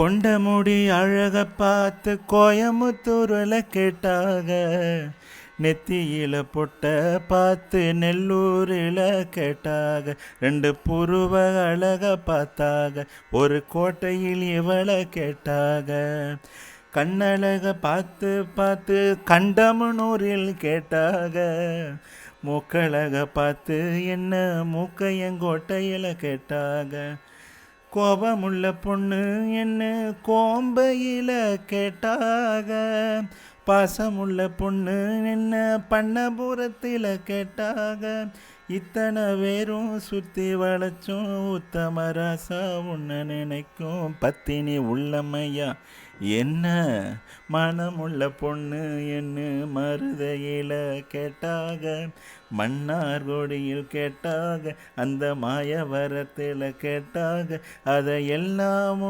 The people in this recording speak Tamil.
கொண்ட முடி அழக பார்த்து கோயமுத்தூரில் கேட்டாக, நெத்தியில பொட்ட பார்த்து நெல்லூரில் கேட்டாக, ரெண்டு புருவ அழக பார்த்தாக ஒரு கோட்டையில் இவளை கேட்டாக, கண்ணழக பார்த்து பார்த்து கண்டமனூரில் கேட்டாக, மூக்கழக பார்த்து என்ன மூக்கையங்கோட்டையில் கேட்டாக, கோபமுள்ள பொண்ணு என்ன கோம்பையில் கேட்டாக, பாசமுள்ள பொண்ணு என்ன பண்ணபுரத்தில் கேட்டாக, இத்தனை பேரும் சுற்றி வளைச்சும் உத்தமராசா உன்னை நினைக்கும் பத்தினி உள்ளமையா என்ன மனமுள்ள பொண்ணு என்ன மருதையில் கேட்டாக, மன்னார் கொடியில் கேட்டாக, அந்த மாயவரத்தில் கேட்டாக, அதை எல்லாம்